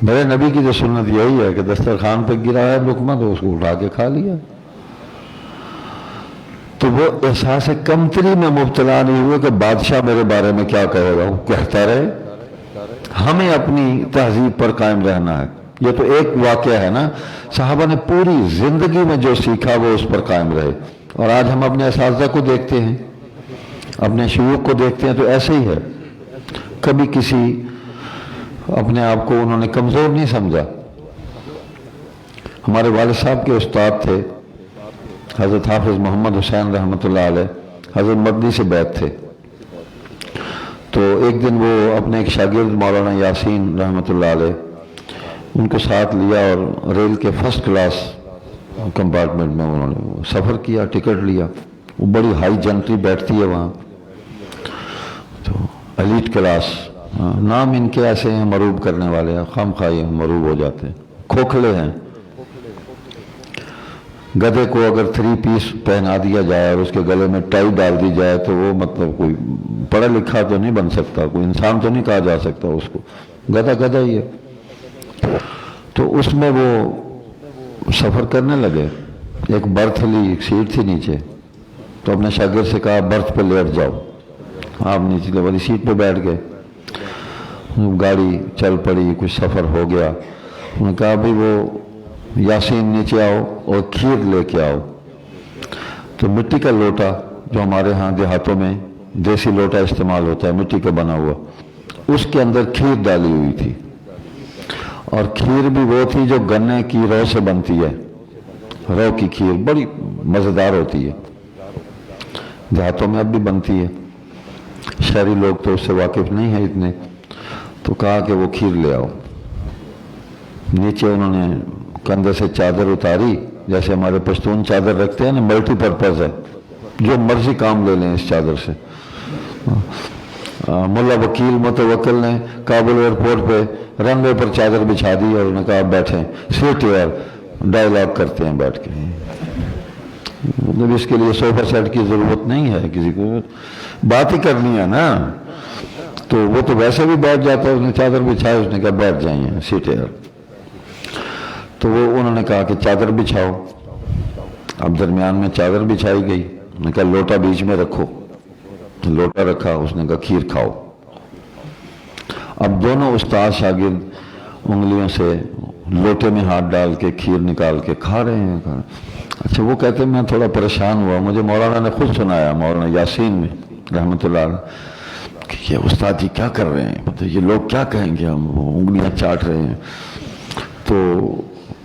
میرے نبی کی جو سنت یہی ہے کہ دسترخوان پہ گرا ہے لقمہ تو اس کو اٹھا کے کھا لیا۔ تو وہ احساس کمتری میں مبتلا نہیں ہوئے کہ بادشاہ میرے بارے میں کیا کہے گا، وہ کہتا رہے، ہمیں اپنی تہذیب پر قائم رہنا ہے۔ یہ تو ایک واقعہ ہے نا، صحابہ نے پوری زندگی میں جو سیکھا وہ اس پر قائم رہے۔ اور آج ہم اپنے اساتذہ کو دیکھتے ہیں، اپنے شیوخ کو دیکھتے ہیں، تو ایسے ہی ہے، کبھی کسی اپنے آپ کو انہوں نے کمزور نہیں سمجھا۔ ہمارے والد صاحب کے استاد تھے حضرت حافظ محمد حسین رحمۃ اللہ علیہ، حضرت مدنی سے بیعت تھے۔ تو ایک دن وہ اپنے ایک شاگرد مولانا یاسین رحمۃ اللہ علیہ، ان کو ساتھ لیا اور ریل کے فرسٹ کلاس کمپارٹمنٹ میں انہوں نے سفر کیا، ٹکٹ لیا، وہ بڑی ہائی جنٹری بیٹھتی ہے وہاں، تو ایلیٹ کلاس، نام ان کے ایسے ہیں مروب کرنے والے ہیں، خام خواہ مروب ہو جاتے ہیں، کھوکھلے ہیں۔ گدھے کو اگر 3 پیس پہنا دیا جائے اور اس کے گلے میں ٹائی ڈال دی جائے تو وہ مطلب کوئی پڑھا لکھا تو نہیں بن سکتا، کوئی انسان تو نہیں کہا جا سکتا اس کو، گدھا گدھا ہی ہے۔ تو اس میں وہ سفر کرنے لگے، ایک برتھ لی، ایک سیٹ تھی نیچے، تو اپنے شاگرد سے کہا برتھ پہ لیٹ جاؤ، آپ نیچے والی سیٹ پہ بیٹھ گئے، گاڑی چل پڑی، کچھ سفر ہو گیا، انہوں نے کہا بھئی وہ یاسین نیچے آؤ اور کھیر لے کے آؤ۔ تو مٹی کا لوٹا جو ہمارے ہاں دیہاتوں میں دیسی لوٹا استعمال ہوتا ہے، مٹی کا بنا ہوا، اس کے اندر کھیر ڈالی ہوئی تھی، اور کھیر بھی وہ تھی جو گنے کی رو سے بنتی ہے، رو کی کھیر بڑی مزیدار ہوتی ہے، دیہاتوں میں اب بھی بنتی ہے، شہری لوگ تو اس سے واقف نہیں ہیں اتنے۔ تو کہا کہ وہ کھیر لے آؤ۔ نیچے انہوں نے کندھے سے چادر اتاری، جیسے ہمارے پشتون چادر رکھتے ہیں نا، ملٹی پرپز ہے، جو مرضی کام لے لیں اس چادر سے۔ ملا وکیل متوکل نے کابل ایئرپورٹ پہ رن وے پر چادر بچھا دی اور انہوں نے کہا بیٹھیں، سیٹ یار، ڈائیلاگ کرتے ہیں بیٹھ کے۔ مطلب اس کے لیے صوفہ سیٹ کی ضرورت نہیں ہے، کسی کو بات ہی کرنی ہے نا، تو وہ تو ویسے بھی بیٹھ جاتا ہے، اس نے چادر بچھائی، اس نے کہا بیٹھ جائیں، سیٹ یار۔ تو وہ انہوں نے کہا کہ چادر بچھاؤ، اب درمیان میں چادر بچھائی گئی، انہوں نے کہا لوٹا بیچ میں رکھو، لوٹا رکھا، اس نے کہا کھیر کھاؤ۔ اب دونوں استاد شاگرد انگلیوں سے لوٹے میں ہاتھ ڈال کے کھیر نکال کے کھا رہے ہیں۔ اچھا وہ کہتے ہیں میں تھوڑا پریشان ہوا، مجھے مولانا نے خود سنایا، مولانا یاسین میں رحمۃ اللہ علیہ، کہ یہ استاد جی کیا کر رہے ہیں، مطلب یہ لوگ کیا کہیں گے، ہم انگلیاں چاٹ رہے ہیں، تو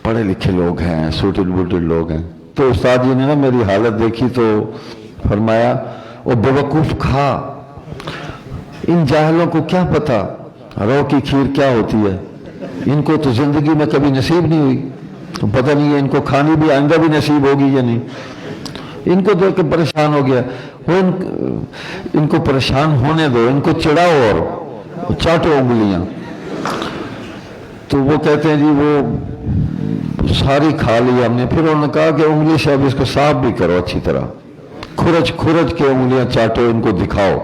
پڑھے لکھے لوگ ہیں، سوٹڈ بوٹڈ لوگ ہیں۔ تو استاد جی نے نا میری حالت دیکھی تو فرمایا او بیوقوف کھا، ان جاہلوں کو کیا پتا رو کی کھیر کیا ہوتی ہے، ان کو تو زندگی میں کبھی نصیب نہیں ہوئی، تو پتہ نہیں ہے ان کو کھانی بھی آئندہ بھی نصیب ہوگی یا نہیں۔ ان کو دیکھ کے پریشان ہو گیا، وہ ان کو پریشان ہونے دو، ان کو چڑھاؤ اور چاٹو انگلیاں۔ تو وہ کہتے ہیں جی وہ ساری کھا لی ہم نے، پھر انہوں نے کہا کہ انگلی سے اب اس کو صاف بھی کرو اچھی طرح، کھرچ کھرچ کے انگلیاں چاٹو، ان کو دکھاؤ،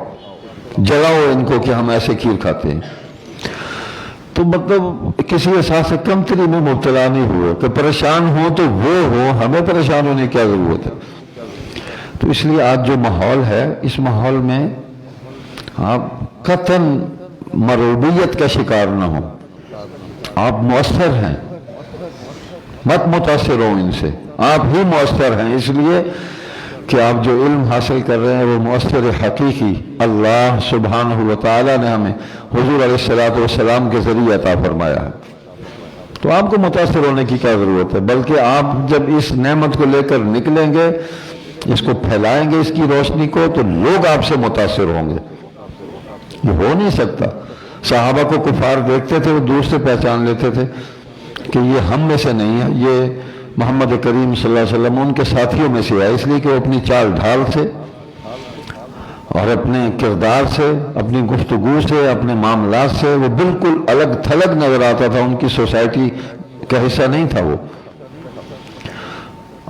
جلاؤ ان کو کہ ہم ایسے کھیر کھاتے ہیں۔ تو مطلب کسی احساس کمتری میں مبتلا نہیں ہوئے کہ پریشان ہو تو وہ ہو، ہمیں پریشان ہونے کی کیا ضرورت ہے۔ تو اس لیے آج جو ماحول ہے، اس ماحول میں آپ قطعاً مروبیت کا شکار نہ ہو، آپ مؤثر ہیں، مت متاثر ہو ان سے، آپ ہی مؤثر ہیں، اس لیے کہ آپ جو علم حاصل کر رہے ہیں وہ مؤثر حقیقی اللہ سبحانہ و تعالیٰ نے ہمیں حضور علیہ السلام کے ذریعے عطا فرمایا ہے۔ تو آپ کو متاثر ہونے کی کیا ضرورت ہے، بلکہ آپ جب اس نعمت کو لے کر نکلیں گے، اس کو پھیلائیں گے، اس کی روشنی کو، تو لوگ آپ سے متاثر ہوں گے۔ یہ ہو نہیں سکتا۔ صحابہ کو کفار دیکھتے تھے، وہ دور سے پہچان لیتے تھے کہ یہ ہم میں سے نہیں ہے، یہ محمد کریم صلی اللہ علیہ وسلم ان کے ساتھیوں میں سے ہے، اس لیے کہ وہ اپنی چال ڈھال سے اور اپنے کردار سے، اپنی گفتگو سے، اپنے معاملات سے وہ بالکل الگ تھلگ نظر آتا تھا، ان کی سوسائٹی کا حصہ نہیں تھا وہ۔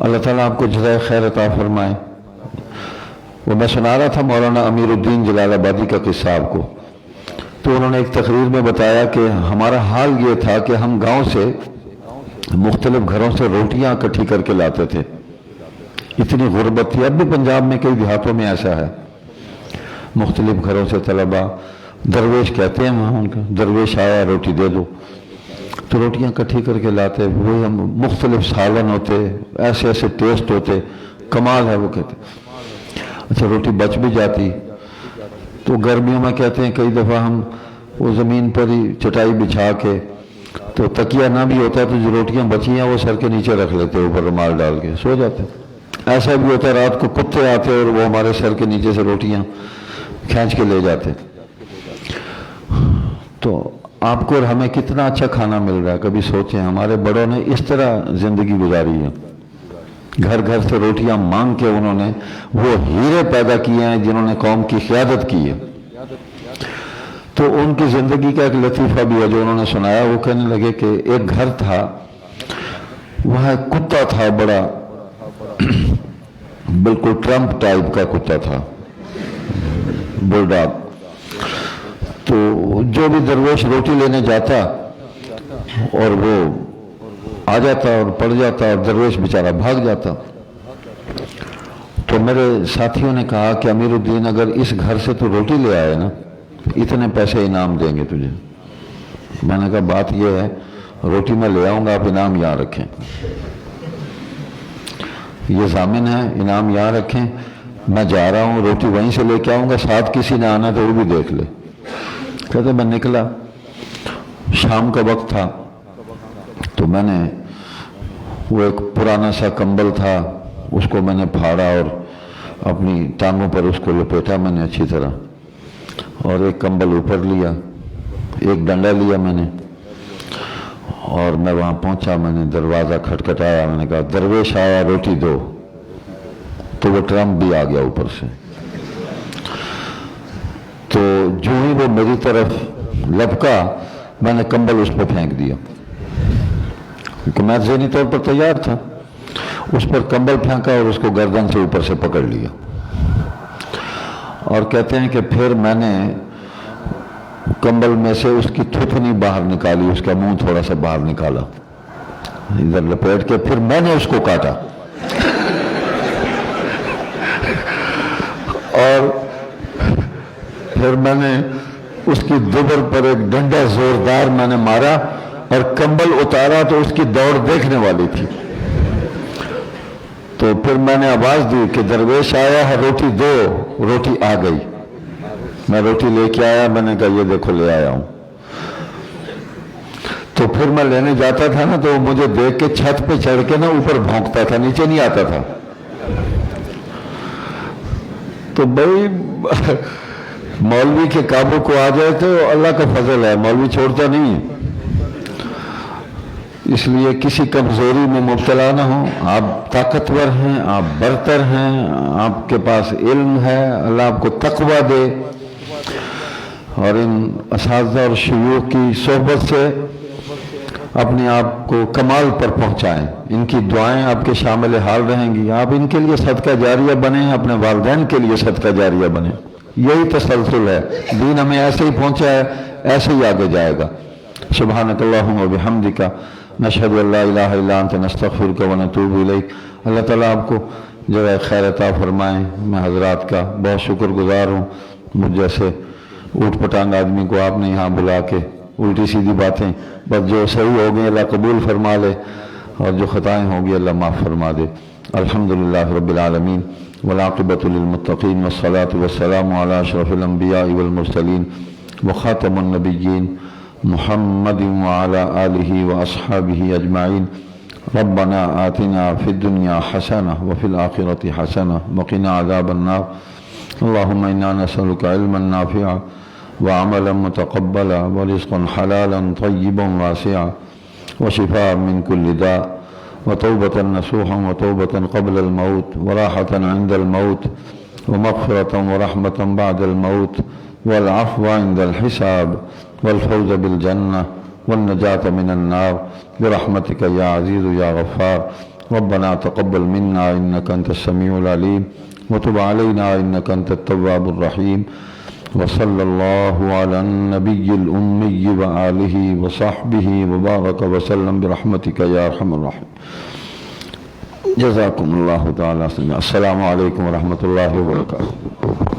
اللہ تعالیٰ آپ کو جزائے خیر عطا فرمائے۔ وہ میں سنا رہا تھا مولانا امیر الدین جلال آبادی کا قصہ آپ کو، تو انہوں نے ایک تقریر میں بتایا کہ ہمارا حال یہ تھا کہ ہم گاؤں سے مختلف گھروں سے روٹیاں اکٹھی کر کے لاتے تھے، اتنی غربت تھی۔ اب بھی پنجاب میں کئی دیہاتوں میں ایسا ہے، مختلف گھروں سے طلبہ، درویش کہتے ہیں وہاں ان کا، درویش آیا روٹی دے دو، تو روٹیاں اکٹھی کر کے لاتے، وہی ہم مختلف سالن ہوتے، ایسے ایسے ٹیسٹ ہوتے، کمال ہے وہ کہتے۔ اچھا روٹی بچ بھی جاتی تو گرمیوں میں کہتے ہیں کئی دفعہ ہم وہ زمین پر ہی چٹائی بچھا کے، تو تکیہ نہ بھی ہوتا تو جو روٹیاں بچی ہیں وہ سر کے نیچے رکھ لیتے، اوپر رومال ڈال کے سو جاتے۔ ایسا بھی ہوتا ہے رات کو کتے آتے اور وہ ہمارے سر کے نیچے سے روٹیاں کھینچ کے لے جاتے۔ تو آپ کو اور ہمیں کتنا اچھا کھانا مل رہا ہے، کبھی سوچیں ہمارے بڑوں نے اس طرح زندگی گزاری ہے، گھر گھر سے روٹیاں مانگ کے انہوں نے وہ ہیرے پیدا کیے ہیں جنہوں نے قوم کی قیادت کی ہے۔ تو ان کی زندگی کا ایک لطیفہ بھی ہے جو انہوں نے سنایا، وہ کہنے لگے کہ ایک گھر تھا، وہاں ایک کتا تھا بڑا بالکل ٹرمپ ٹائپ کا کتا تھا، بل ڈاگ۔ تو جو بھی درویش روٹی لینے جاتا اور وہ آ جاتا اور پڑ جاتا اور درویش بیچارہ بھاگ جاتا۔ تو میرے ساتھیوں نے کہا کہ امیر الدین اگر اس گھر سے تو روٹی لے آئے نا، اتنے پیسے انعام دیں گے تجھے۔ میں نے کہا بات یہ ہے روٹی میں لے آؤں گا، آپ انعام یہاں رکھیں، یہ ضامن ہے، انعام یہاں رکھیں، میں جا رہا ہوں روٹی وہیں سے لے کے آؤں گا، ساتھ کسی نے آنا تو وہ بھی دیکھ لے۔ کہتے میں نکلا، شام کا وقت تھا، تو میں نے وہ ایک پرانا سا کمبل تھا اس کو میں نے پھاڑا اور اپنی ٹانگوں پر اس کو لپیٹا میں نے اچھی طرح، اور ایک کمبل اوپر لیا، ایک ڈنڈا لیا میں نے، اور میں وہاں پہنچا، میں نے دروازہ کھٹکھٹایا، میں نے کہا درویش آیا روٹی دو، تو وہ ٹرمپ بھی آ گیا اوپر سے۔ تو جو ہی وہ میری طرف لپکا میں نے کمبل اس پہ پھینک دیا، کیونکہ میں ذہنی طور پر تیار تھا، اس پر کمبل پھینکا اور اس کو گردن سے اوپر سے پکڑ لیا، اور کہتے ہیں کہ پھر میں نے کمبل میں سے اس کی تھوتنی باہر نکالی، اس کا منہ تھوڑا سا باہر نکالا، ادھر لپیٹ کے پھر میں نے اس کو کاٹا، اور پھر میں نے اس کی دبر پر ایک ڈنڈا زوردار میں نے مارا اور کمبل اتارا تو اس کی دوڑ دیکھنے والی تھی۔ تو پھر میں نے آواز دی کہ درویش آیا ہے روٹی دو، روٹی آ گئی، میں روٹی لے کے آیا، میں نے کہا یہ دیکھو لے آیا ہوں۔ تو پھر میں لینے جاتا تھا نا تو وہ مجھے دیکھ کے چھت پہ چڑھ کے نا اوپر بھونکتا تھا، نیچے نہیں آتا تھا۔ تو بھائی مولوی کے قابو کو آ جائے تو اللہ کا فضل ہے، مولوی چھوڑتا نہیں ہے، اس لیے کسی کمزوری میں مبتلا نہ ہوں، آپ طاقتور ہیں، آپ برتر ہیں، آپ کے پاس علم ہے، اللہ آپ کو تقویٰ دے، اور ان اساتذہ اور شیوخ کی صحبت سے اپنے آپ کو کمال پر پہنچائیں، ان کی دعائیں آپ کے شامل حال رہیں گی، آپ ان کے لیے صدقہ جاریہ بنیں، اپنے والدین کے لیے صدقہ جاریہ بنیں، یہی تسلسل ہے، دین ہمیں ایسے ہی پہنچا ہے، ایسے ہی آگے جائے گا۔ سبحانک اللہم و بحمدک نشہد ان لا الہ الا انت نستغفرک و نتوب الیک۔ اللہ تعالیٰ آپ کو جزائے خیر عطا فرمائیں۔ میں حضرات کا بہت شکر گزار ہوں، مجھ جیسے اوٹ پٹانگ آدمی کو آپ نے یہاں بلا کے الٹی سیدھی باتیں، بس جو صحیح ہو گئے اللہ قبول فرما لے، اور جو خطائیں ہوں گی اللہ معاف فرما دے۔ الحمدللہ رب العالمین والعاقبۃ للمتقین والصلاة والسلام علی اشرف الانبیاء والمرسلین وخاتم النبیین محمد وعلى آلہ واصحابہ اجمعین۔ ربنا آتنا فی الدنیا حسنہ وفی الآخرۃ حسنہ وقنا عذاب النار۔ اللہم انا نسألک علما نافعا وعملا متقبلا ورزقا حلالا طیبا واسعا وشفاء من كل داء وتوبة نصوحا وتوبة قبل الموت وراحة عند الموت ومغفرة ورحمة بعد الموت والعفو عند الحساب والفوز بالجنة والنجاة من النار برحمتك يا عزيز يا غفار۔ ربنا تقبل منا إنك أنت السميع العليم وتب علينا إنك أنت التواب الرحيم، وصلى الله على النبي الأمي وآله وصحبه وبارك وسلم برحمتك يا أرحم الراحمين۔ جزاكم الله تعالى خيرا۔ السلام عليكم ورحمة الله وبركاته۔